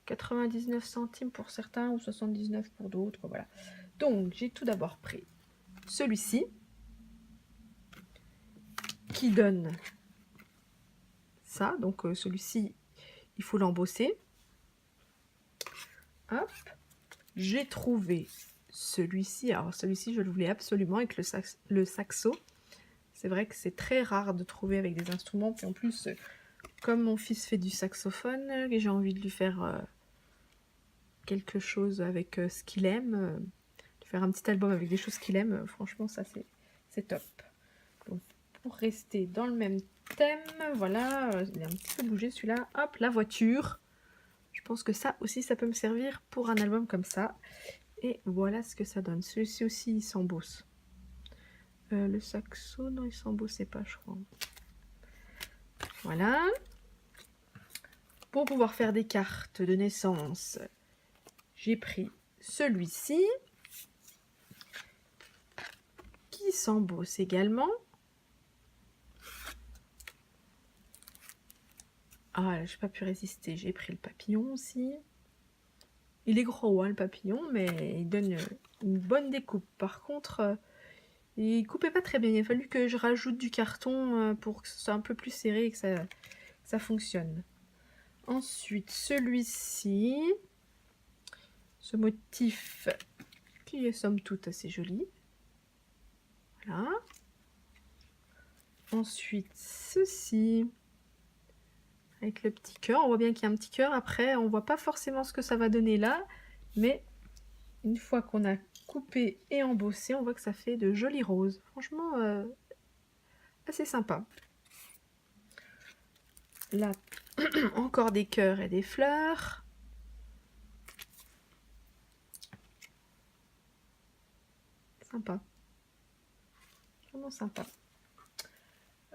99 centimes pour certains ou 79 pour d'autres, voilà. Donc j'ai tout d'abord pris celui-ci qui donne ça, donc celui-ci il faut l'embosser. Hop, j'ai trouvé celui-ci, alors celui-ci je le voulais absolument avec le saxo. C'est vrai que c'est très rare de trouver avec des instruments, puis en plus comme mon fils fait du saxophone et j'ai envie de lui faire quelque chose avec ce qu'il aime, de faire un petit album avec des choses qu'il aime, franchement ça c'est top. Donc pour rester dans le même thème, voilà, il a un petit peu bougé celui-là, hop, la voiture. Je pense que ça aussi ça peut me servir pour un album comme ça. Et voilà ce que ça donne. Celui-ci aussi il s'embosse. Le saxo, non il s'embossait pas je crois. Voilà. Pour pouvoir faire des cartes de naissance, j'ai pris celui-ci qui s'embosse également. Ah, j'ai pas pu résister, j'ai pris le papillon aussi. Il est gros hein, le papillon, mais il donne une bonne découpe. Par contre, il coupait pas très bien. Il a fallu que je rajoute du carton pour que ce soit un peu plus serré et que ça fonctionne. Ensuite, celui-ci, ce motif qui est somme toute assez joli. Voilà. Ensuite, ceci, avec le petit cœur. On voit bien qu'il y a un petit cœur. Après, on voit pas forcément ce que ça va donner là, mais une fois qu'on a coupé et embossé, on voit que ça fait de jolies roses. Franchement, assez sympa. Là, encore des cœurs et des fleurs. Sympa. Vraiment sympa.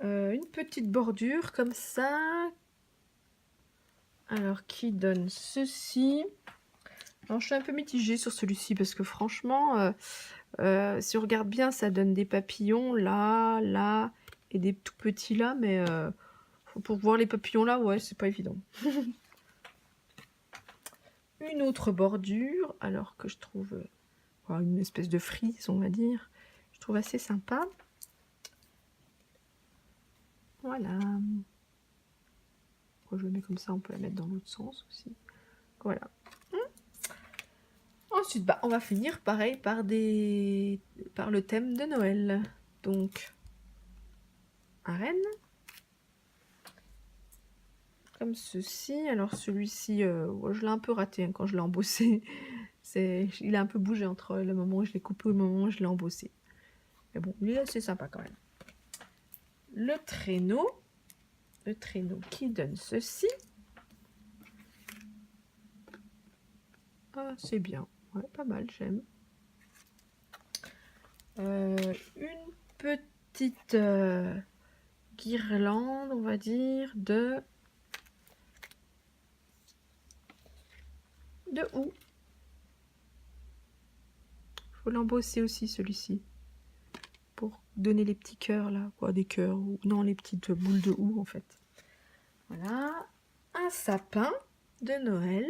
Une petite bordure comme ça. Alors, qui donne ceci. Alors, je suis un peu mitigée sur celui-ci parce que franchement, si on regarde bien, ça donne des papillons là, là et des tout petits là, mais pour voir les papillons là, ouais, c'est pas évident. Une autre bordure, alors que je trouve une espèce de frise, on va dire. Je trouve assez sympa. Voilà. Quand je le mets comme ça, on peut la mettre dans l'autre sens aussi. Voilà. Ensuite, on va finir pareil par le thème de Noël. Donc, un renne. Comme ceci. Alors celui-ci, je l'ai un peu raté hein, quand je l'ai embossé. Il a un peu bougé entre le moment où je l'ai coupé et le moment où je l'ai embossé. Mais bon, il est assez sympa quand même. Le traîneau qui donne ceci. Ah, c'est bien. Ouais, pas mal, j'aime. Une petite guirlande, on va dire, de houx. Faut l'embosser aussi, celui-ci. Pour donner les petits cœurs, là. Quoi, des cœurs, ou non, les petites boules de houx, en fait. Voilà. Un sapin de Noël.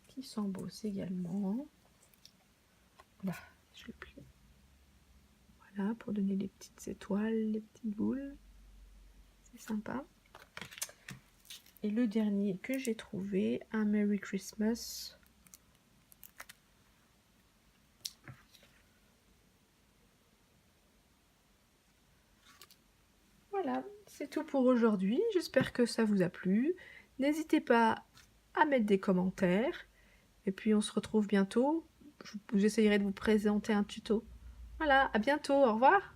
Qui s'embosse également. Là, je le plie. Voilà, pour donner les petites étoiles, les petites boules. C'est sympa. Et le dernier que j'ai trouvé, un Merry Christmas. Voilà, c'est tout pour aujourd'hui. J'espère que ça vous a plu. N'hésitez pas à mettre des commentaires. Et puis on se retrouve bientôt. J'essayerai de vous présenter un tuto. Voilà, à bientôt, au revoir.